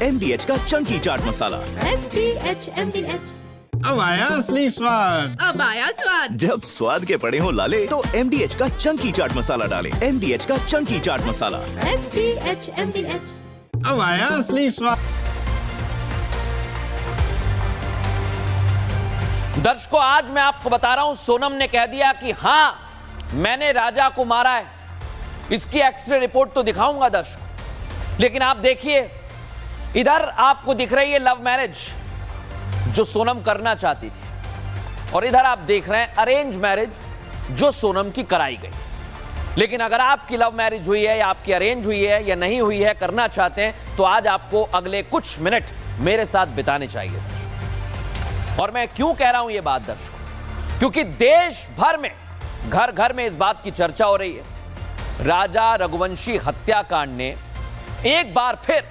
MDH का Chunky chaat masala. MDH। अब आया असली स्वाद। अब आया स्वाद। जब स्वाद के पड़े हो लाले तो MDH का चंकी चाट मसाला डालें। MDH का चंकी चाट मसाला। MDH। अब आया असली स्वाद। दर्शकों, आज मैं आपको बता रहा हूं, सोनम ने कह दिया कि हां, मैंने राजा को मारा है। इसकी एक्सरे रिपोर्ट तो दिखाऊंगा दर्शकों, लेकिन आप देखिए, इधर आपको दिख रही है लव मैरिज जो सोनम करना चाहती थी, और इधर आप देख रहे हैं अरेंज मैरिज जो सोनम की कराई गई। लेकिन अगर आपकी लव मैरिज हुई है या आपकी अरेंज हुई है या नहीं हुई है, करना चाहते हैं, तो आज आपको अगले कुछ मिनट मेरे साथ बिताने चाहिए दर्शकों। और मैं क्यों कह रहा हूं ये बात दर्शकों, क्योंकि देश भर में घर घर में इस बात की चर्चा हो रही है। राजा रघुवंशी हत्याकांड ने एक बार फिर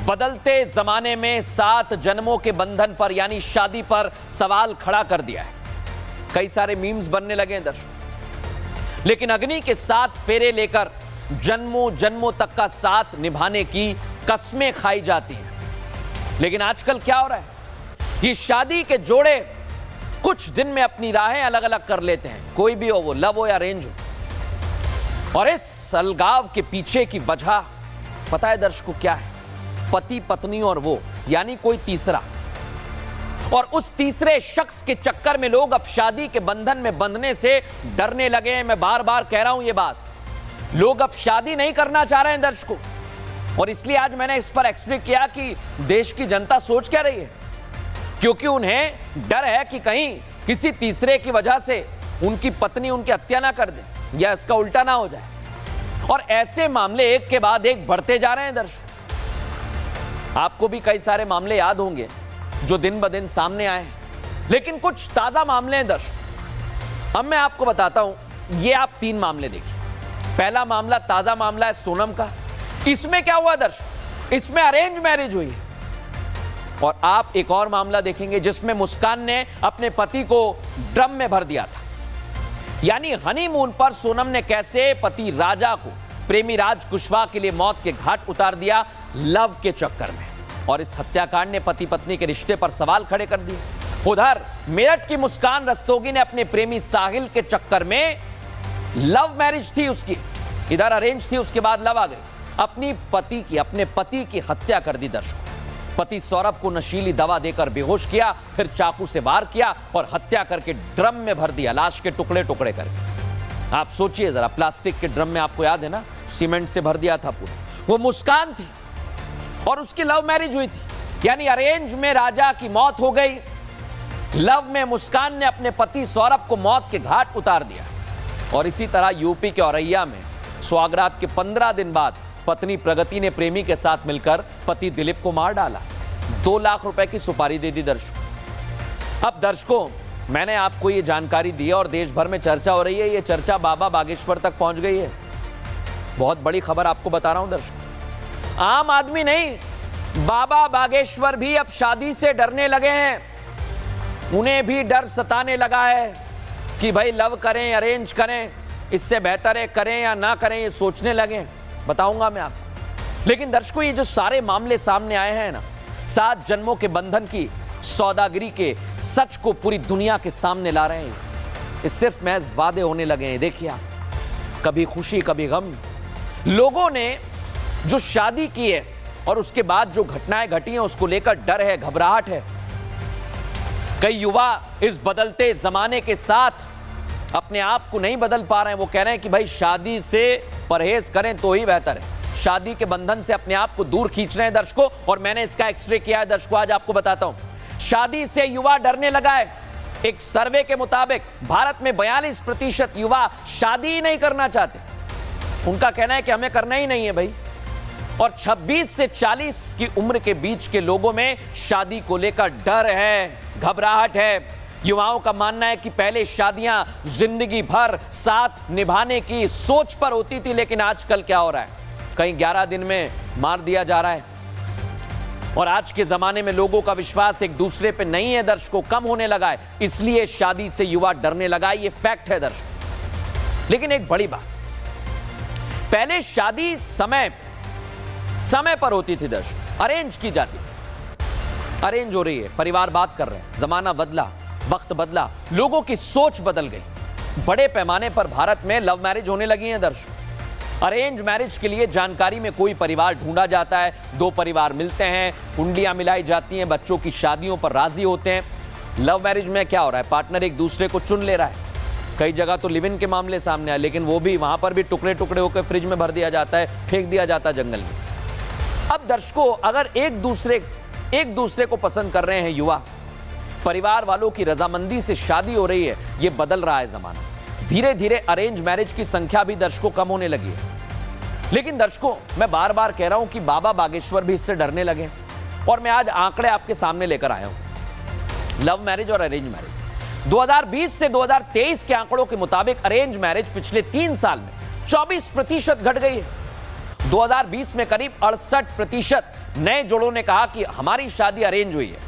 बदलते जमाने में 7 जन्मों के बंधन पर यानी शादी पर सवाल खड़ा कर दिया है। कई सारे मीम्स बनने लगे हैं दर्शकों। लेकिन अग्नि के 7 फेरे लेकर जन्मों जन्मों तक का साथ निभाने की कस्में खाई जाती हैं। लेकिन आजकल क्या हो रहा है, ये शादी के जोड़े कुछ दिन में अपनी राहें अलग अलग कर लेते हैं, कोई भी हो, वो लव हो या अरेंज हो। और इस अलगाव के पीछे की वजह पता है दर्शकों क्या है? पति पत्नी और वो, यानी कोई तीसरा। और उस तीसरे शख्स के चक्कर में लोग अब शादी के बंधन में बंधने से डरने लगे हैं। मैं बार बार कह रहा हूं ये बात, लोग अब शादी नहीं करना चाह रहे हैं दर्शकों। और इसलिए आज मैंने इस पर एक्सप्लेन किया कि देश की जनता सोच क्या रही है, क्योंकि उन्हें डर है कि कहीं किसी तीसरे की वजह से उनकी पत्नी उनकी हत्या ना कर दे या इसका उल्टा ना हो जाए। और ऐसे मामले एक के बाद एक बढ़ते जा रहे हैं दर्शकों। आपको भी कई सारे मामले याद होंगे जो दिन ब दिन सामने आए हैं, लेकिन कुछ ताजा मामले हैं दर्शकों। अब मैं आपको बताता हूं, ये आप 3 मामले देखिए। पहला मामला, ताजा मामला है सोनम का। इसमें क्या हुआ दर्शकों, इसमें अरेंज मैरिज हुई है। और आप एक और मामला देखेंगे जिसमें मुस्कान ने अपने पति को ड्रम में भर दिया था। यानी हनीमून पर सोनम ने कैसे पति राजा को, प्रेमी राज कुशवाहा के लिए मौत के घाट उतार दिया लव के चक्कर में। और इस हत्याकांड ने पति पत्नी के रिश्ते पर सवाल खड़े कर दिए। उधर मेरठ की मुस्कान रस्तोगी ने अपने प्रेमी साहिल के चक्कर में, लव मैरिज थी उसकी, इधर अरेंज थी, उसके बाद लव आ गई, अपने पति की हत्या कर दी दर्शकों। पति सौरभ को नशीली दवा देकर बेहोश किया, फिर चाकू से वार किया और हत्या करके ड्रम में भर दिया, लाश के टुकड़े टुकड़े करके। आप सोचिए जरा, प्लास्टिक के ड्रम में, आपको याद है ना, सीमेंट से भर दिया था पूरा। वो मुस्कान थी और उसकी लव मैरिज हुई थी, यानी अरेंज में राजा की मौत हो गई, लव में मुस्कान ने अपने पति सौरभ को मौत के घाट उतार दिया। और इसी तरह यूपी के औरैया में स्वागरात के 15 दिन बाद पत्नी प्रगति ने प्रेमी के साथ मिलकर पति दिलीप को मार डाला। 2 लाख रुपए की सुपारी दे दी दर्शकों। अब दर्शकों, मैंने आपको ये जानकारी दी और देश भर में चर्चा हो रही है। ये चर्चा बाबा बागेश्वर तक पहुंच गई है। बहुत बड़ी खबर आपको बता रहा हूं दर्शकों। आम आदमी नहीं, बाबा बागेश्वर भी अब शादी से डरने लगे हैं। उन्हें भी डर सताने लगा है कि भाई लव करें अरेंज करें, इससे बेहतर है करें या ना करें, ये सोचने लगे। बताऊंगा मैं आपको। लेकिन दर्शकों, ये जो सारे मामले सामने आए हैं ना, 7 जन्मों के बंधन की सौदागरी के सच को पूरी दुनिया के सामने ला रहे हैं। ये सिर्फ महज वादे होने लगे हैं। देखिए आप, कभी खुशी कभी गम। लोगों ने जो शादी की है और उसके बाद जो घटनाएं घटी हैं उसको लेकर डर है, घबराहट है। कई युवा इस बदलते जमाने के साथ अपने आप को नहीं बदल पा रहे हैं। वो कह रहे हैं कि भाई शादी से परहेज करें तो ही बेहतर है। शादी के बंधन से अपने आप को दूर खींच रहे हैं दर्शकों। और मैंने इसका एक्सरे किया है दर्शकों, आज आपको बताता हूं। शादी से युवा डरने लगा है। एक सर्वे के मुताबिक भारत में 42% युवा शादी ही नहीं करना चाहते। उनका कहना है कि हमें करना ही नहीं है भाई। और 26 से 40 की उम्र के बीच के लोगों में शादी को लेकर डर है, घबराहट है। युवाओं का मानना है कि पहले शादियां जिंदगी भर साथ निभाने की सोच पर होती थी, लेकिन आजकल क्या हो रहा है, कहीं 11 दिन में मार दिया जा रहा है। और आज के जमाने में लोगों का विश्वास एक दूसरे पे नहीं है दर्शकों, कम होने लगा है। इसलिए शादी से युवा डरने लगा है, ये फैक्ट है दर्शकों। लेकिन एक बड़ी बात, पहले शादी समय पर होती थी दर्शकों। अरेंज की जाती है, अरेंज हो रही है, परिवार बात कर रहे हैं, जमाना बदला, वक्त बदला, लोगों की सोच बदल गई। बड़े पैमाने पर भारत में लव मैरिज होने लगी है दर्शकों। अरेंज मैरिज के लिए जानकारी में कोई परिवार ढूंढा जाता है, दो परिवार मिलते हैं, कुंडलियां मिलाई जाती हैं, बच्चों की शादियों पर राजी होते हैं। लव मैरिज में क्या हो रहा है, पार्टनर एक दूसरे को चुन ले रहा है। कई जगह तो लिव इन के मामले सामने आए, लेकिन वो भी वहां पर भी टुकड़े टुकड़े होकर फ्रिज में भर दिया जाता है, फेंक दिया जाता है जंगल में। अब दर्शकों, अगर एक दूसरे को पसंद कर रहे हैं युवा, परिवार वालों की रजामंदी से शादी हो रही है, ये बदल रहा है जमाना। धीरे धीरे अरेंज मैरिज की संख्या भी दर्शकों कम होने लगी है। लेकिन दर्शकों, मैं बार बार कह रहा हूं कि बाबा बागेश्वर भी इससे डरने लगे, और मैं आज आंकड़े आपके सामने लेकर आया हूं। लव मैरिज और अरेंज मैरिज 2020 से 2023 के आंकड़ों के मुताबिक अरेंज मैरिज पिछले 3 साल में 24% घट गई है। 2020 में करीब 68% नए जोड़ों ने कहा कि हमारी शादी अरेंज हुई है,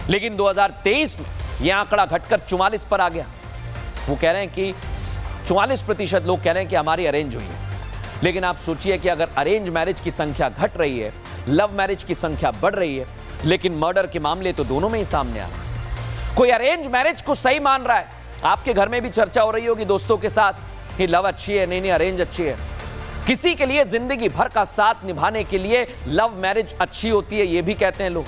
लेकिन 2023 में यह आंकड़ा घटकर 44 पर आ गया। वो कह रहे हैं कि 44% लोग कह रहे हैं कि हमारी अरेंज हुई है। लेकिन आप सोचिए कि अगर अरेंज मैरिज की संख्या घट रही है, लव मैरिज की संख्या बढ़ रही है, लेकिन मर्डर के मामले तो दोनों में ही सामने आ रहे हैं। कोई अरेंज मैरिज को सही मान रहा है, आपके घर में भी चर्चा हो रही होगी दोस्तों के साथ कि लव अच्छी है, नहीं अरेंज अच्छी है। किसी के लिए जिंदगी भर का साथ निभाने के लिए लव मैरिज अच्छी होती है, ये भी कहते हैं लोग।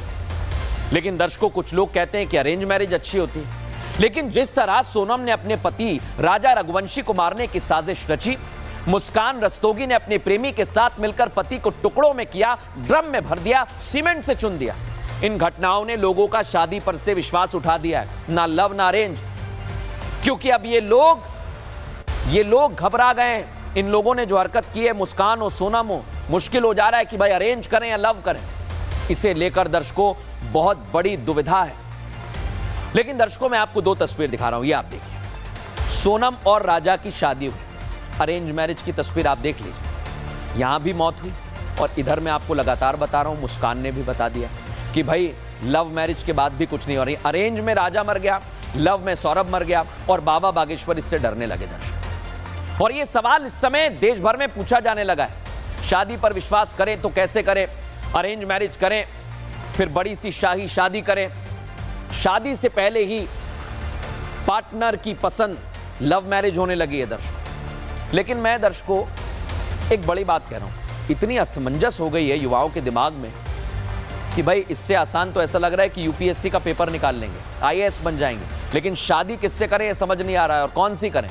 लेकिन दर्शकों, कुछ लोग कहते हैं कि अरेंज मैरिज अच्छी होती है। लेकिन जिस तरह सोनम ने अपने पति राजा रघुवंशी को मारने की साजिश रची, मुस्कान रस्तोगी ने अपने प्रेमी के साथ मिलकर पति को टुकड़ों में किया, ड्रम में भर दिया, सीमेंट से चुन दिया। इन घटनाओं ने लोगों का शादी पर से विश्वास उठा दिया है, ना लव ना अरेंज। क्योंकि अब ये लोग घबरा गए हैं। इन लोगों ने जो हरकत की है, मुस्कान हो, सोनम हो, मुश्किल हो जा रहा है कि भाई अरेंज करें या लव करें। इसे लेकर दर्शकों बहुत बड़ी दुविधा है। लेकिन दर्शकों, मैं आपको 2 तस्वीर दिखा रहा हूं, ये आप देखिए। सोनम और राजा की शादी हुई, अरेंज मैरिज की तस्वीर आप देख लीजिए। यहां भी मौत हुई, और इधर मैं आपको लगातार बता रहा हूं, मुस्कान ने भी बता दिया कि भाई लव मैरिज के बाद भी कुछ नहीं हो रही। अरेंज में राजा मर गया, लव में सौरभ मर गया, और बाबा बागेश्वर इससे डरने लगे दर्शक। और ये सवाल इस समय देश भर में पूछा जाने लगा है। शादी पर विश्वास करें तो कैसे करें, अरेंज मैरिज करें, फिर बड़ी सी शाही शादी करें, शादी से पहले ही पार्टनर की पसंद लव मैरिज होने लगी है दर्शकों। लेकिन मैं दर्शकों एक बड़ी बात कह रहा हूं, इतनी असमंजस हो गई है युवाओं के दिमाग में कि भाई इससे आसान तो ऐसा लग रहा है कि यूपीएससी का पेपर निकाल लेंगे, आईएएस बन जाएंगे। लेकिन शादी किससे करें ये समझ नहीं आ रहा है, और कौन सी करें।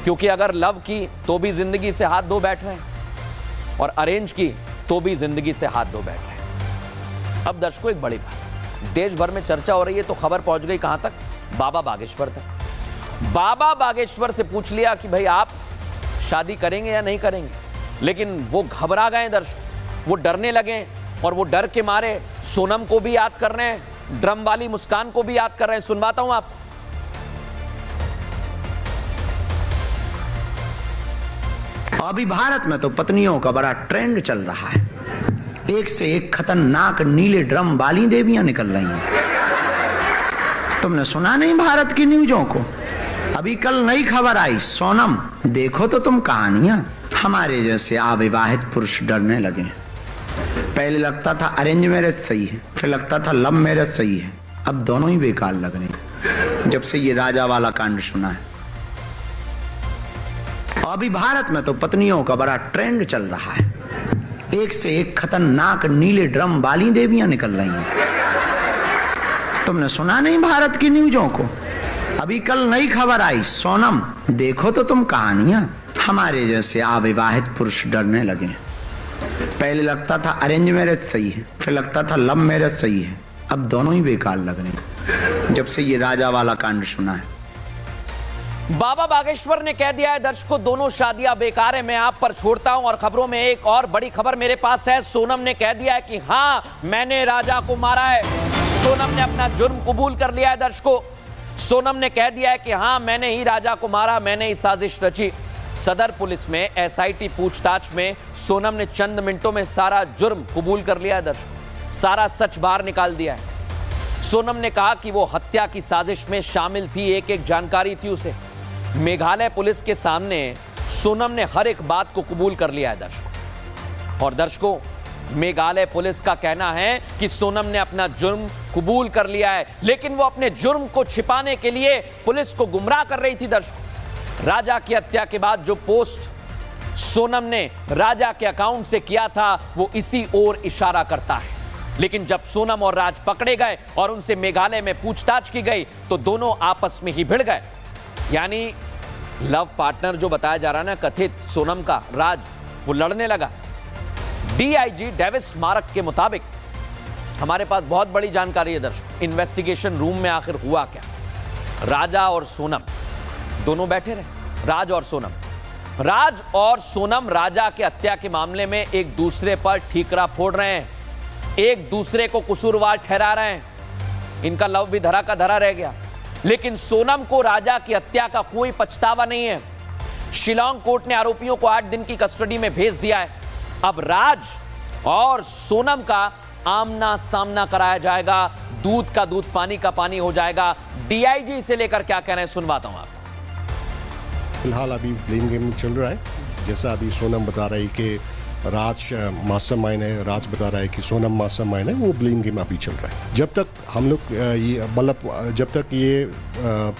क्योंकि अगर लव की तो भी जिंदगी से हाथ धो बैठ रहे हैं, और अरेंज की तो भी जिंदगी से हाथ धो बैठ रहे हैं। अब दर्शकों एक बड़ी बात, देश भर में चर्चा हो रही है, तो खबर पहुंच गई कहां तक, बाबा बागेश्वर तक। बाबा बागेश्वर से पूछ लिया कि भाई आप शादी करेंगे या नहीं करेंगे। लेकिन वो घबरा गए दर्शक, वो डरने लगे, और वो डर के मारे सोनम को भी याद कर रहे हैं, ड्रम वाली मुस्कान को भी याद कर रहे हैं। सुनवाता हूं आपको। अभी भारत में तो पत्नियों का बड़ा ट्रेंड चल रहा है। एक से एक खतरनाक नीले ड्रम वाली देवियां निकल रही हैं। तुमने सुना नहीं भारत की न्यूज़ों को? अभी कल नई खबर आई, सोनम देखो तो तुम कहानियां। हमारे जैसे अविवाहित पुरुष डरने लगे। पहले लगता था अरेंज मैरिज सही है, फिर लगता था लव मैरिज सही है, अब दोनों ही बेकार लग रहे हैं जब से ये राजा वाला कांड सुना है। अभी भारत में तो पत्नियों का बड़ा ट्रेंड चल रहा है। एक से एक खतरनाक नीले ड्रम वाली देवियां निकल रही हैं। तुमने सुना नहीं भारत की न्यूज़ों को? अभी कल नई खबर आई, सोनम देखो तो तुम कहानियां। हमारे जैसे अविवाहित पुरुष डरने लगे। पहले लगता था अरेंज मैरिज सही है, फिर लगता था लव मैरिज सही है, अब दोनों ही बेकार लग रहे हैं जब से ये राजा वाला कांड सुना है। बाबा बागेश्वर ने कह दिया है दर्शकों, दोनों शादियां बेकार है। मैं आप पर छोड़ता हूं, और खबरों में एक और बड़ी खबर मेरे पास है। सोनम ने कह दिया है कि हां, मैंने राजा को मारा है। सोनम ने अपना जुर्म कबूल कर लिया है दर्शकों। सोनम ने कह दिया है कि हां, मैंने ही राजा को मारा, मैंने ही साजिश रची। सदर पुलिस में एसआईटी पूछताछ में सोनम ने चंद मिनटों में सारा जुर्म कबूल कर लिया है दर्शकों, सारा सच बाहर निकाल दिया है। सोनम ने कहा कि वो हत्या की साजिश में शामिल थी, एक एक जानकारी थी उसे। मेघालय पुलिस के सामने सोनम ने हर एक बात को कबूल कर लिया है दर्शकों। और दर्शकों, मेघालय पुलिस का कहना है कि सोनम ने अपना जुर्म कबूल कर लिया है, लेकिन वो अपने जुर्म को छिपाने के लिए पुलिस को गुमराह कर रही थी। दर्शकों, राजा की हत्या के बाद जो पोस्ट सोनम ने राजा के अकाउंट से किया था वो इसी ओर इशारा करता है। लेकिन जब सोनम और राज पकड़े गए और उनसे मेघालय में पूछताछ की गई तो दोनों आपस में ही भिड़ गए। यानी लव पार्टनर जो बताया जा रहा है ना कथित सोनम का, राज, वो लड़ने लगा। डीआईजी डेविस मार्क के मुताबिक हमारे पास बहुत बड़ी जानकारी है दर्शकों, इन्वेस्टिगेशन रूम में आखिर हुआ क्या। राजा और सोनम दोनों बैठे रहे, राज और सोनम राजा के हत्या के मामले में एक दूसरे पर ठीकरा फोड़ रहे हैं, एक दूसरे को कसूरवार ठहरा रहे हैं। इनका लव भी धरा का धरा रह गया। लेकिन सोनम को राजा की हत्या का कोई पछतावा नहीं है। शिलांग कोर्ट ने आरोपियों को 8 दिन की कस्टडी में भेज दिया है। अब राज और सोनम का आमना सामना कराया जाएगा, दूध का दूध पानी का पानी हो जाएगा। डीआईजी से लेकर क्या कह रहे हैं सुनवाता हूं आपको। फिलहाल अभी ब्लेम गेम चल रहा है। जैसा अभी सोनम बता रही कि राज मास्टरमाइंड है, राज बता रहा है कि सोनम मास्टरमाइंड है, वो ब्लेम गेम अभी चल रहा है। जब तक हम लोग ये मतलब जब तक ये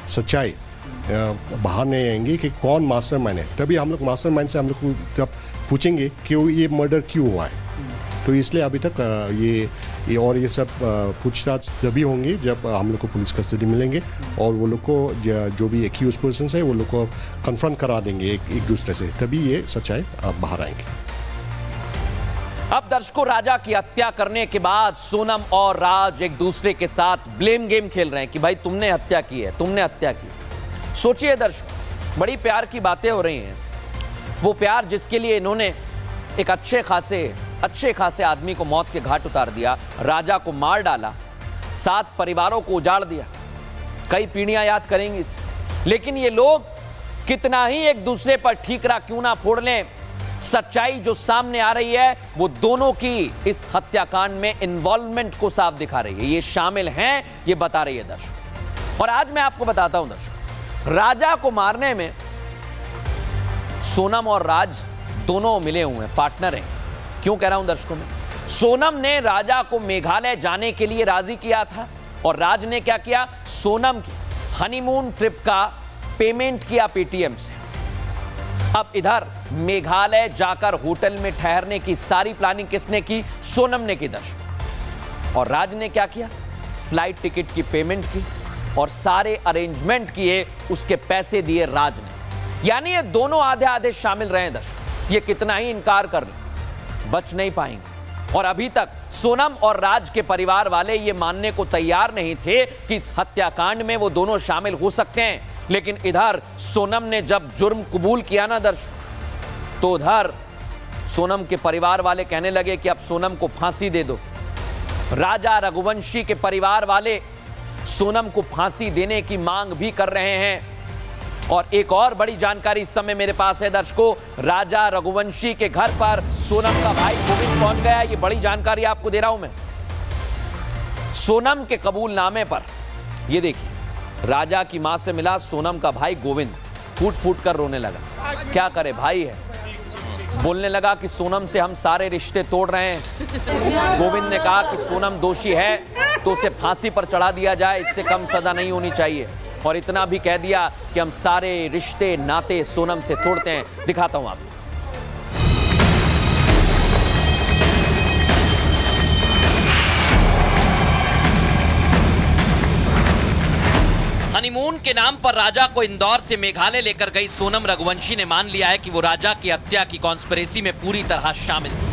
सच्चाई बाहर नहीं आएंगी कि कौन मास्टरमाइंड है, तभी हम लोग मास्टरमाइंड से हम लोग को जब पूछेंगे कि ये मर्डर क्यों हुआ है। तो इसलिए अभी तक ये सब पूछताछ तभी होंगी जब हम लोग को पुलिस कस्टडी मिलेंगे और वो लोग को जो भी एक्यूज पर्सन है वो लोग को कन्फ्रंट करा देंगे एक दूसरे से, तभी ये सच्चाई बाहर आएंगे। अब दर्शकों, राजा की हत्या करने के बाद सोनम और राज एक दूसरे के साथ ब्लेम गेम खेल रहे हैं कि भाई तुमने हत्या की है, तुमने हत्या की। सोचिए दर्शकों, बड़ी प्यार की बातें हो रही हैं। वो प्यार जिसके लिए इन्होंने एक अच्छे खासे आदमी को मौत के घाट उतार दिया, राजा को मार डाला, 7 परिवारों को उजाड़ दिया। कई पीढ़ियां याद करेंगी इसे। लेकिन ये लोग कितना ही एक दूसरे पर ठीकरा क्यों ना फोड़ लें, सच्चाई जो सामने आ रही है वो दोनों की इस हत्याकांड में इन्वॉल्वमेंट को साफ दिखा रही है। ये शामिल हैं, ये बता रही है दर्शक। और आज मैं आपको बताता हूं दर्शक, राजा को मारने में सोनम और राज दोनों मिले हुए हैं, पार्टनर हैं। क्यों कह रहा हूं दर्शकों में, सोनम ने राजा को मेघालय जाने के लिए राजी किया था और राज ने क्या किया, सोनम की हनीमून ट्रिप का पेमेंट किया पेटीएम से। अब इधर मेघालय जाकर होटल में ठहरने की सारी प्लानिंग किसने की, सोनम ने की दर्शकों। और राज ने क्या किया, फ्लाइट टिकट की पेमेंट की और सारे अरेंजमेंट किए, उसके पैसे दिए राज ने। यानी ये दोनों आधे आधे शामिल रहे दर्शक। ये कितना ही इनकार कर ले, बच नहीं पाएंगे। और अभी तक सोनम और राज के परिवार वाले ये मानने को तैयार नहीं थे कि इस हत्याकांड में वो दोनों शामिल हो सकते हैं। लेकिन इधर सोनम ने जब जुर्म कबूल किया ना दर्शक, तो उधर सोनम के परिवार वाले कहने लगे कि अब सोनम को फांसी दे दो। राजा रघुवंशी के परिवार वाले सोनम को फांसी देने की मांग भी कर रहे हैं। और एक और बड़ी जानकारी इस समय मेरे पास है दर्शकों, राजा रघुवंशी के घर पर सोनम का भाई गोविंद पहुंच गया है। ये बड़ी जानकारी आपको दे रहा हूं मैं। सोनम के कबूलनामे पर ये देखिए, राजा की मां से मिला सोनम का भाई गोविंद, फूट फूट कर रोने लगा। क्या करे, भाई है। बोलने लगा कि सोनम से हम सारे रिश्ते तोड़ रहे हैं। गोविंद ने कहा कि सोनम दोषी है तो उसे फांसी पर चढ़ा दिया जाए, इससे कम सजा नहीं होनी चाहिए। और इतना भी कह दिया कि हम सारे रिश्ते नाते सोनम से तोड़ते हैं। दिखाता हूं आपको। हनीमून के नाम पर राजा को इंदौर से मेघालय लेकर गई सोनम रघुवंशी ने मान लिया है कि वो राजा की हत्या की कॉन्स्पिरेसी में पूरी तरह शामिल थी।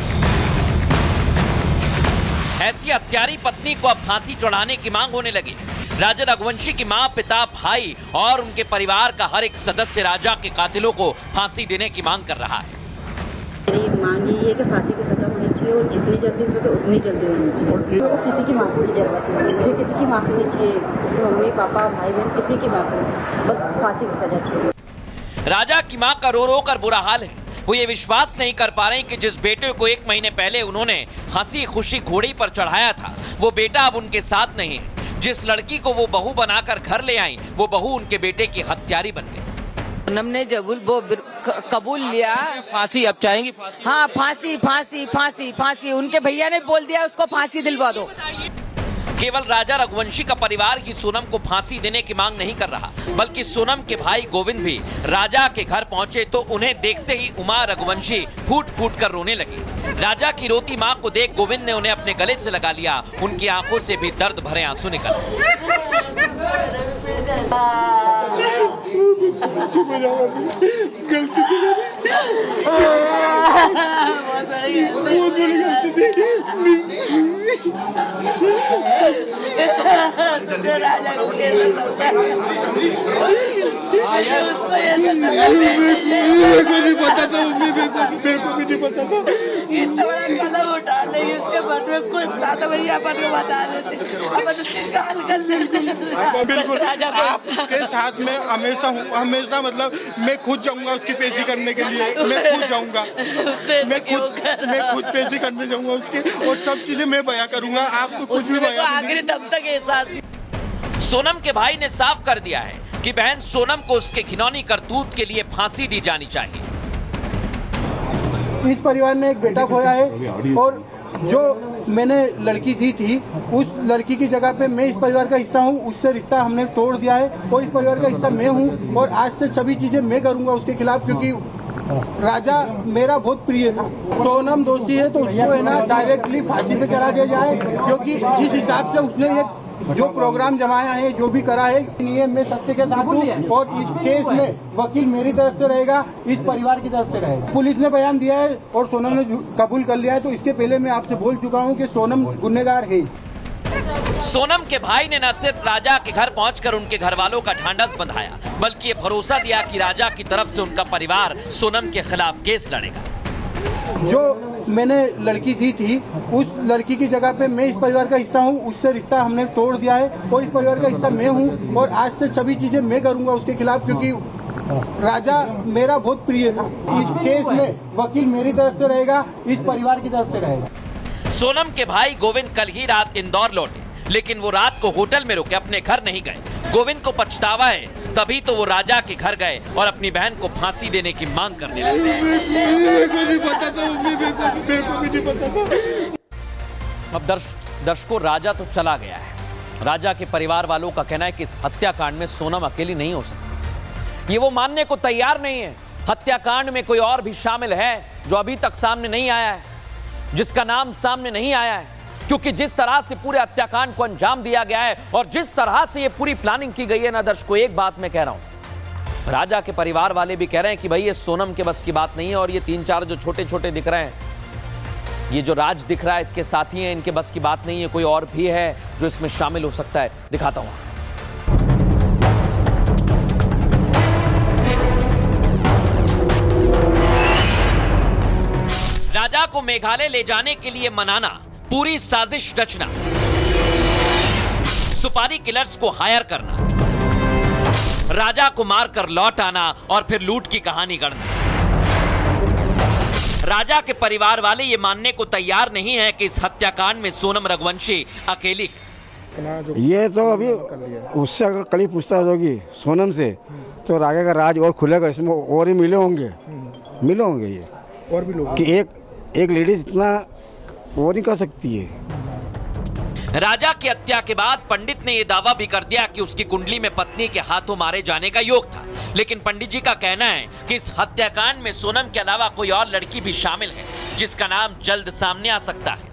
ऐसी हत्यारी पत्नी को अब फांसी चढ़ाने की मांग होने लगी। राजा रघुवंशी की मां, पिता, भाई और उनके परिवार का हर एक सदस्य राजा के कातिलों को फांसी देने की मांग कर रहा है। मेरी मांग यही है कि फांसी की सजा होनी चाहिए और जितनी जल्दी हो सके उतनी जल्दी होनी चाहिए। तो किसी की माफी की जरूरत नहीं, मुझे किसी की माफी नहीं चाहिए, उसकी मम्मी पापा भाई बहन किसी की माफी नहीं, बस फांसी की सजा चाहिए। राजा की मां का रो रो कर बुरा हाल है। वो ये विश्वास नहीं कर पा रहे कि जिस बेटे को 1 महीने पहले उन्होंने हंसी खुशी घोड़ी पर चढ़ाया था, वो बेटा अब उनके साथ नहीं है। जिस लड़की को वो बहू बनाकर घर ले आई, वो बहू उनके बेटे की हत्यारी बन गई। हमने जबूल वो कबूल लिया। फांसी अब चाहेंगी? फांसी? हाँ, फांसी फांसी फांसी फांसी। उनके भैया ने बोल दिया उसको फांसी दिलवा दो। केवल राजा रघुवंशी का परिवार ही सोनम को फांसी देने की मांग नहीं कर रहा, बल्कि सोनम के भाई गोविंद भी राजा के घर पहुंचे तो उन्हें देखते ही उमा रघुवंशी फूट फूट कर रोने लगी। राजा की रोती मां को देख गोविंद ने उन्हें अपने गले से लगा लिया। उनकी आंखों से भी दर्द भरे आंसू निकले। इतना बड़ा कदम उठा नहीं, उसके मन में कुछ था तो भैया अपन को बता देते, अपन उस चीज का हल कर लेते। बिल्कुल, आपके साथ में हमेशा मतलब मैं खुद जाऊंगा उसकी पेशी करने के लिए। मैं खुद जाऊंगा, मैं खुद पेशी करने जाऊंगा उसकी, और सब चीजें मैं बयां करूंगा। आपको कुछ भी बयां आखिरी दम तक एहसास। सोनम के भाई ने साफ कर दिया है कि बहन सोनम को उसके घिनौनी करतूत के लिए फांसी दी जानी चाहिए। इस परिवार ने एक बेटा खोया है, और जो मैंने लड़की दी थी उस लड़की की जगह पे मैं इस परिवार का हिस्सा हूँ, उससे रिश्ता हमने तोड़ दिया है, और इस परिवार का हिस्सा मैं हूँ, और आज से सभी चीजें मैं करूँगा उसके खिलाफ, क्योंकि राजा मेरा बहुत प्रिय था। सोनम दोषी है तो उसको है ना डायरेक्टली फांसी पे चढ़ा दिया जाए, क्योंकि जिस हिसाब से उसने ये जो प्रोग्राम जमाया है, जो भी करा है, ये मैं सत्य के साथ हूँ, और इस केस में वकील मेरी तरफ से रहेगा, इस परिवार की तरफ से रहेगा। पुलिस ने बयान दिया है और सोनम ने कबूल कर लिया है, तो इसके पहले मैं आपसे बोल चुका हूँ कि सोनम गुनहगार है। सोनम के भाई ने न सिर्फ राजा के घर पहुंचकर उनके घर वालों का ढांढस बंधाया, बल्कि ये भरोसा दिया कि राजा की तरफ से उनका परिवार सोनम के खिलाफ केस लड़ेगा। जो मैंने लड़की दी थी उस लड़की की जगह पे मैं इस परिवार का हिस्सा हूँ, उससे रिश्ता हमने तोड़ दिया है, और इस परिवार का हिस्सा मैं हूँ, और आज से सभी चीजें मैं करूँगा उसके खिलाफ, क्योंकि राजा मेरा बहुत प्रिय था। इस केस में वकील मेरी तरफ से रहेगा, इस परिवार की तरफ से रहेगा। सोनम के भाई गोविंद कल ही रात इंदौर लौटे, लेकिन वो रात को होटल में रुके अपने घर नहीं गए। गोविंद को पछतावा है, तभी तो वो राजा के घर गए और अपनी बहन को फांसी देने की मांग करने लगे। अब दर्शकों, राजा तो चला गया है। राजा के परिवार वालों का कहना है कि इस हत्याकांड में सोनम अकेली नहीं हो सकती। ये वो मानने को तैयार नहीं है। हत्याकांड में कोई और भी शामिल है जो अभी तक सामने नहीं आया है, जिसका नाम सामने नहीं आया है, क्योंकि जिस तरह से पूरे हत्याकांड को अंजाम दिया गया है और जिस तरह से ये पूरी प्लानिंग की गई है ना दर्शकों, एक बात मैं कह रहा हूं, राजा के परिवार वाले भी कह रहे हैं कि भाई ये सोनम के बस की बात नहीं है, और ये 3-4 जो छोटे छोटे दिख रहे हैं, ये जो राज दिख रहा है इसके साथी हैं, इनके बस की बात नहीं है। कोई और भी है जो इसमें शामिल हो सकता है। दिखाता हूं। राजा को मेघालय ले जाने के लिए मनाना, पूरी साजिश रचना, सुपारी किलर्स को हायर करना, राजा को मारकर लौट आना और फिर लूट की कहानी गढ़ना। राजा के परिवार वाले ये मानने को तैयार नहीं है कि इस हत्याकांड में सोनम रघुवंशी अकेली है। ये तो अभी उससे अगर कड़ी पूछताछ होगी सोनम से तो राजा का राज और खुलेगा, इसमें और ही मिले होंगे ये और भी लोग कि एक लेडीज इतना वो नहीं कर सकती है। राजा की हत्या के बाद पंडित ने यह दावा भी कर दिया कि उसकी कुंडली में पत्नी के हाथों मारे जाने का योग था, लेकिन पंडित जी का कहना है कि इस हत्याकांड में सोनम के अलावा कोई और लड़की भी शामिल है, जिसका नाम जल्द सामने आ सकता है।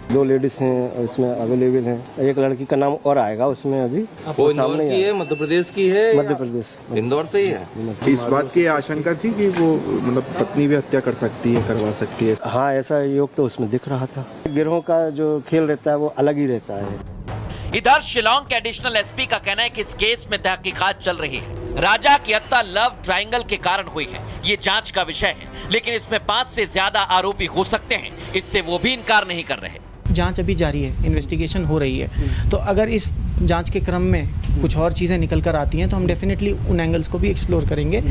2 लेडीज हैं इसमें अवेलेबल हैं, एक लड़की का नाम और आएगा उसमें अभी। वो इंदौर की है, मध्य प्रदेश की है? मध्य प्रदेश, इंदौर से ही है। इस बात की आशंका थी कि वो मतलब पत्नी भी हत्या कर सकती है, करवा सकती है। हाँ, ऐसा योग तो उसमें दिख रहा था। गिरोह का जो खेल रहता है वो अलग ही रहता है। इधर शिलोंग के एडिशनल एसपी का कहना है कि इस केस में तहकीकात चल रही है। राजा की हत्या लव ट्रायंगल के कारण हुई है, ये जांच का विषय है, लेकिन इसमें 5 से ज्यादा आरोपी हो सकते हैं, इससे वो भी इनकार नहीं कर रहे। जांच अभी जारी है, इन्वेस्टिगेशन हो रही है, तो अगर इस जांच के क्रम में कुछ और चीज़ें निकल कर आती हैं तो हम डेफिनेटली उन एंगल्स को भी एक्सप्लोर करेंगे।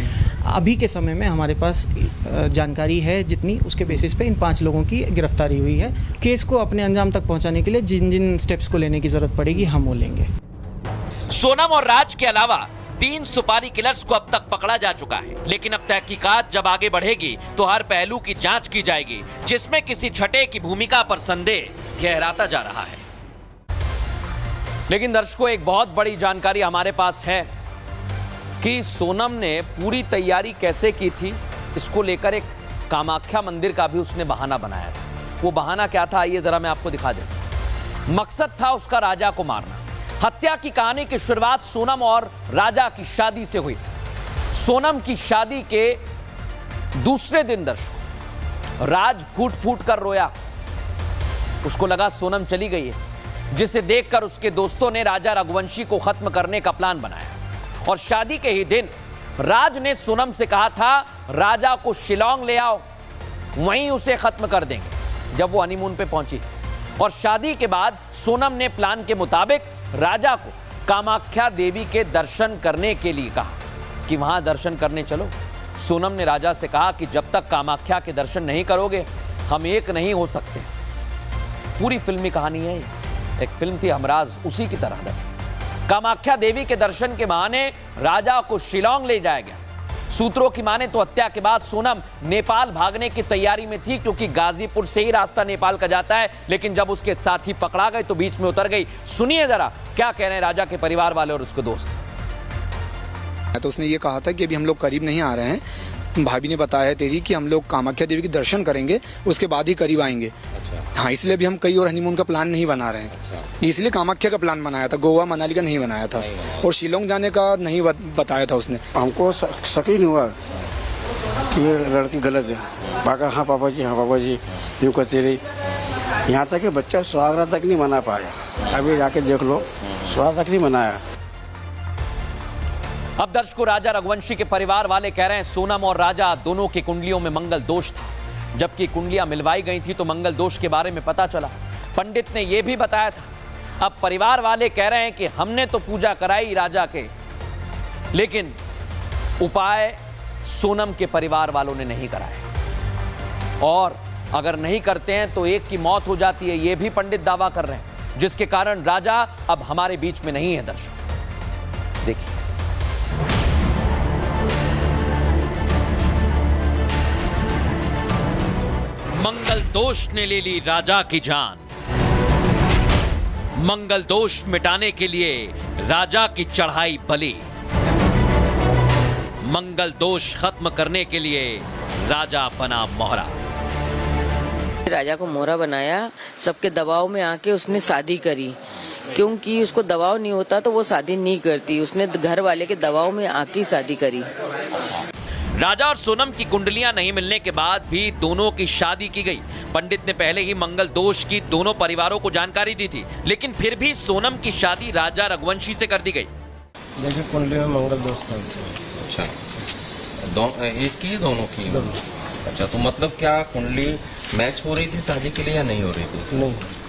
अभी के समय में हमारे पास जानकारी है जितनी, उसके बेसिस पे इन 5 लोगों की गिरफ्तारी हुई है। केस को अपने अंजाम तक पहुंचाने के लिए जिन जिन स्टेप्स को लेने की ज़रूरत पड़ेगी हम वो लेंगे। सोनम और राज के अलावा 3 सुपारी किलर्स को अब तक पकड़ा जा चुका है, लेकिन अब तहकीकात जब आगे बढ़ेगी तो हर पहलू की जांच की जाएगी, जिसमें किसी छठे की भूमिका पर संदेह गहराता जा रहा है। लेकिन दर्शकों, एक बहुत बड़ी जानकारी हमारे पास है कि सोनम ने पूरी तैयारी कैसे की थी, इसको लेकर एक कामाख्या मंदिर का भी उसने बहाना बनाया था। वो बहाना क्या था, आइए जरा मैं आपको दिखा देता। मकसद था उसका राजा को मारना। हत्या की कहानी की शुरुआत सोनम और राजा की शादी से हुई। सोनम की शादी के दूसरे दिन दर्शकों, राज फूट फूट कर रोया। उसको लगा सोनम चली गई है, जिसे देखकर उसके दोस्तों ने राजा रघुवंशी को खत्म करने का प्लान बनाया। और शादी के ही दिन राज ने सोनम से कहा था राजा को शिलोंग ले आओ, वहीं उसे खत्म कर देंगे। जब वो हनीमून पे पहुंची और शादी के बाद सोनम ने प्लान के मुताबिक राजा को कामाख्या देवी के दर्शन करने के लिए कहा कि वहां दर्शन करने चलो। सोनम ने राजा से कहा कि जब तक कामाख्या के दर्शन नहीं करोगे हम एक नहीं हो सकते। पूरी फिल्मी कहानी है ये, एक फिल्म थी हमराज, उसी की तरह दर्शन। कामाख्या देवी के दर्शन के बहाने राजा को शिलोंग ले जाया गया। सूत्रों की माने तो हत्या के बाद सोनम नेपाल भागने की तैयारी में थी, क्योंकि गाजीपुर से ही रास्ता नेपाल का जाता है। लेकिन जब उसके साथी पकड़ा गए तो बीच में उतर गई। सुनिए जरा क्या कह रहे हैं राजा के परिवार वाले और उसके दोस्त। तो उसने ये कहा था कि अभी हम लोग करीब नहीं आ रहे हैं, भाभी ने बताया है तेरी कि हम लोग कामाख्या देवी के दर्शन करेंगे, उसके बाद ही करीब आएंगे। हाँ, इसलिए अभी हम कई और हनीमून का प्लान नहीं बना रहे हैं। इसलिए कामाख्या का प्लान बनाया था, गोवा मनाली का नहीं बनाया था। और शिलोंग जाने का नहीं बताया था उसने। हमको शक ही नहीं हुआ कि ये लड़की गलत है। बाका हाँ पापा जी यूँ कहती रही, यहाँ तक कि बच्चा सुहागरात तक नहीं मना पाया। अभी जाके देख लो, सुहाग तक नहीं मनाया। अब दर्शकों, राजा रघुवंशी के परिवार वाले कह रहे हैं सोनम और राजा दोनों की कुंडलियों में मंगल दोष था। जबकि कुंडलियां मिलवाई गई थी तो मंगल दोष के बारे में पता चला। पंडित ने यह भी बताया था। अब परिवार वाले कह रहे हैं कि हमने तो पूजा कराई राजा के, लेकिन उपाय सोनम के परिवार वालों ने नहीं कराए। और अगर नहीं करते हैं तो एक की मौत हो जाती है, यह भी पंडित दावा कर रहे हैं, जिसके कारण राजा अब हमारे बीच में नहीं है। दर्शक देखिए। मंगल दोष ने ले ली राजा की जान। मंगल दोष मिटाने के लिए राजा की चढ़ाई बलि। मंगल दोष खत्म करने के लिए राजा बना मोहरा। राजा को मोहरा बनाया, सबके दबाव में आके उसने शादी करी, क्योंकि उसको दबाव नहीं होता तो वो शादी नहीं करती। उसने घर वाले के दबाव में आके शादी करी। राजा और सोनम की कुंडलियां नहीं मिलने के बाद भी दोनों की शादी की गई। पंडित ने पहले ही मंगल दोष की दोनों परिवारों को जानकारी दी थी, लेकिन फिर भी सोनम की शादी राजा रघुवंशी से कर दी गई। देखिए, कुंडली में मंगल दोष था। अच्छा, एक की दोनों की? अच्छा, तो मतलब क्या कुंडली मैच हो रही थी शादी के लिए या नहीं हो रही थी? नहीं।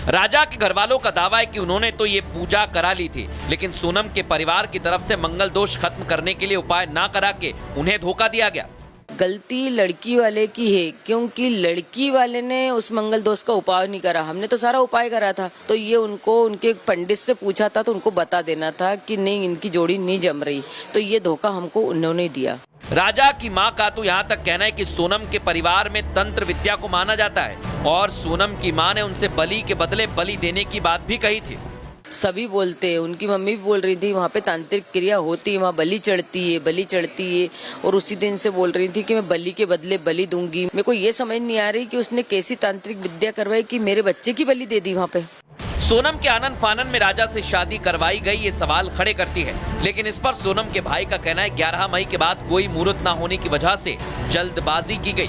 राजा के घर वालों का दावा है कि उन्होंने तो ये पूजा करा ली थी, लेकिन सोनम के परिवार की तरफ से मंगल दोष खत्म करने के लिए उपाय ना करा के उन्हें धोखा दिया गया। गलती लड़की वाले की है, क्योंकि लड़की वाले ने उस मंगल दोष का उपाय नहीं करा। हमने तो सारा उपाय करा था। तो ये उनको उनके पंडित से पूछा था तो उनको बता देना था कि नहीं, इनकी जोड़ी नहीं जम रही। तो ये धोखा हमको उन्होंने दिया। राजा की मां का तो यहाँ तक कहना है कि सोनम के परिवार में तंत्र विद्या को माना जाता है और सोनम की मां ने उनसे बलि के बदले बलि देने की बात भी कही थी। सभी बोलते हैं, उनकी मम्मी भी बोल रही थी वहाँ पे तांत्रिक क्रिया होती है, वहाँ बलि चढ़ती है। और उसी दिन से बोल रही थी कि मैं बलि के बदले बलि दूंगी। मेरे को ये समझ नहीं आ रही कि उसने कैसी तांत्रिक विद्या करवाई कि मेरे बच्चे की बलि दे दी वहाँ पे। सोनम के आनन फानन में राजा से शादी करवाई गई, ये सवाल खड़े करती है। लेकिन इस पर सोनम के भाई का कहना है 11 मई के बाद कोई मुहूर्त न होने की वजह से जल्दबाजी की गई।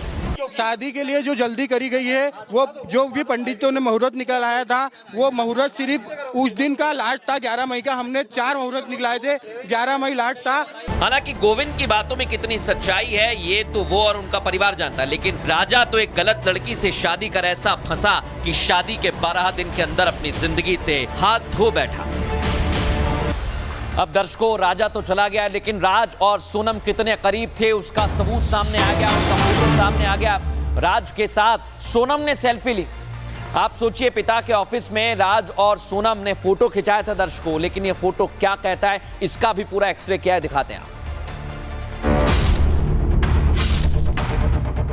शादी के लिए जो जल्दी करी गई है, वो जो भी पंडितों ने मुहूर्त निकलाया था, वो मुहूर्त सिर्फ उस दिन का लास्ट था 11 मई का। हमने 4 मुहूर्त निकलाए थे, 11 मई लास्ट था। हालांकि गोविंद की बातों में कितनी सच्चाई है ये तो वो और उनका परिवार जानता है, लेकिन राजा तो एक गलत लड़की से शादी कर ऐसा फंसा कि शादी के 12 दिन के अंदर अपनी जिंदगी से हाथ धो बैठा। अब दर्शकों, राजा तो चला गया, लेकिन राज और सोनम कितने करीब थे उसका सबूत सामने आ गया, उनका फोटो सामने आ गया। राज के साथ सोनम ने सेल्फी ली। आप सोचिए, पिता के ऑफिस में राज और सोनम ने फोटो खिंचाया था दर्शकों, लेकिन ये फोटो क्या कहता है इसका भी पूरा एक्सरे किया है, दिखाते हैं आप।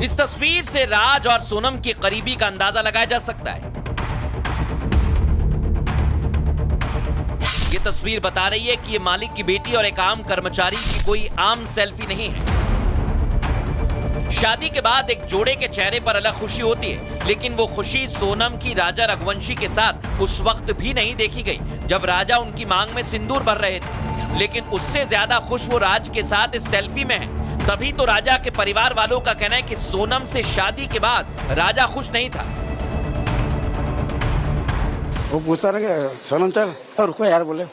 इस तस्वीर से राज और सोनम की करीबी का अंदाजा लगाया जा सकता है। ये तस्वीर बता रही है कि ये मालिक की बेटी और एक आम कर्मचारी की कोई आम सेल्फी नहीं है। शादी के बाद एक जोड़े के चेहरे पर अलग खुशी होती है, लेकिन वो खुशी सोनम की राजा रघुवंशी के साथ उस वक्त भी नहीं देखी गई जब राजा उनकी मांग में सिंदूर भर रहे थे। लेकिन उससे ज्यादा खुश वो राज के साथ इस सेल्फी में है। तभी तो राजा के परिवार वालों का कहना है कि सोनम से शादी के बाद राजा खुश नहीं था। वो पूछता रहा कि सोनम चल, और रुको यार, बोले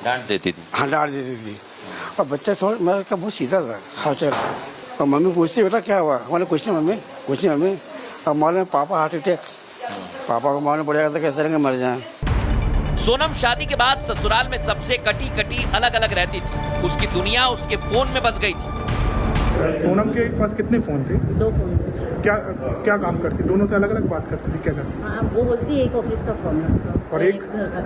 डांट देती थी। हाँ, डांट देती थी। और बच्चा थोड़ा मेरा का बहुत सीधा था, हाँ चल। और मम्मी पूछती बेटा क्या हुआ, मैंने कुछ नहीं मम्मी। अब मालूम पापा हार्ट अटैक, पापा को मालूम पड़ेगा तो कैसे रहेंगे, मर जाए। सोनम शादी के बाद ससुराल में सबसे कटी अलग अलग रहती थी। उसकी दुनिया उसके फोन में बस गई थी। सोनम के पास कितने फोन थे? 2 फोन थे। क्या काम करती? दोनों से अलग अलग बात करती थी? क्या करती? हाँ, वो बोलती है एक ऑफिस का फोन है और एक घर का।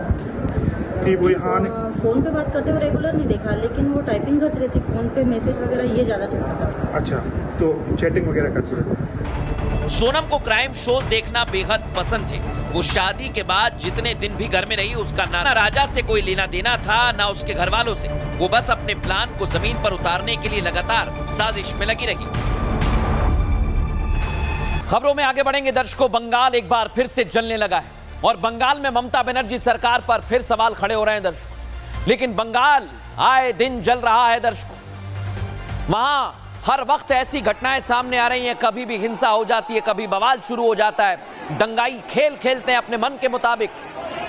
कि वो यहाँ फोन पे बात करते हुए रेगुलर नहीं देखा, लेकिन वो टाइपिंग करती रहती, फोन पे मैसेज वगैरह ये ज्यादा चलता था। अच्छा, तो चैटिंग वगैरह करती रहती। सोनम को क्राइम शो देखना बेहद पसंद थे। वो शादी के बाद जितने दिन भी घर में रही, उसका ना राजा से कोई लेना देना था, ना उसके घर वालों से। वो बस अपने प्लान को जमीन पर उतारने के लिए लगातार साजिश में लगी रही। खबरों में आगे बढ़ेंगे दर्शकों। बंगाल एक बार फिर से जलने लगा है और बंगाल में ममता बनर्जी सरकार पर फिर सवाल खड़े हो रहे हैं दर्शकों। लेकिन बंगाल आए दिन जल रहा है दर्शकों। वहां हर वक्त ऐसी घटनाएं सामने आ रही हैं, कभी भी हिंसा हो जाती है, कभी बवाल शुरू हो जाता है, दंगाई खेल खेलते हैं अपने मन के मुताबिक।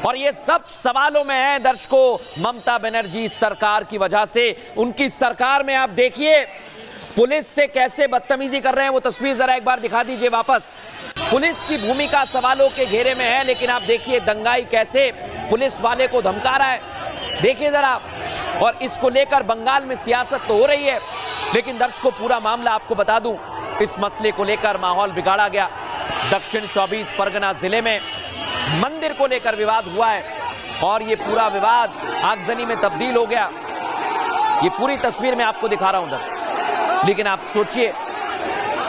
और ये सब सवालों में है दर्शकों ममता बनर्जी सरकार की वजह से। उनकी सरकार में आप देखिए पुलिस से कैसे बदतमीजी कर रहे हैं, वो तस्वीर जरा एक बार दिखा दीजिए वापस। पुलिस की भूमिका सवालों के घेरे में है, लेकिन आप देखिए दंगाई कैसे पुलिस वाले को धमका रहा है, देखिए जरा। और इसको लेकर बंगाल में सियासत तो हो रही है, लेकिन दर्शकों पूरा मामला आपको बता दूं, इस मसले को लेकर माहौल बिगाड़ा गया। दक्षिण 24 परगना जिले में मंदिर को लेकर विवाद हुआ है और ये पूरा विवाद आगजनी में तब्दील हो गया। ये पूरी तस्वीर मैं आपको दिखा रहा हूं दर्शकों। लेकिन आप सोचिए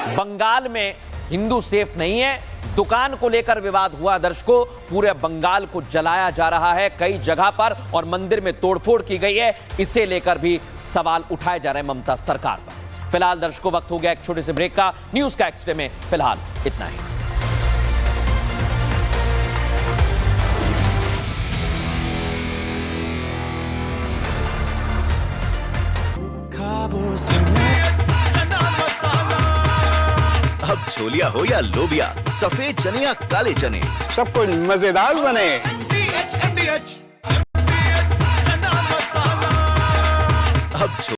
बंगाल में हिंदू सेफ नहीं है, दुकान को लेकर विवाद हुआ दर्शकों, पूरे बंगाल को जलाया जा रहा है कई जगह पर और मंदिर में तोड़फोड़ की गई है। इसे लेकर भी सवाल उठाए जा रहे हैं ममता सरकार पर। फिलहाल दर्शकों वक्त हो गया एक छोटे से ब्रेक का। न्यूज का एक्सरे में फिलहाल इतना ही। अब छोलिया हो या लोबिया, सफेद चने या काले चने, सब कुछ मजेदार बने।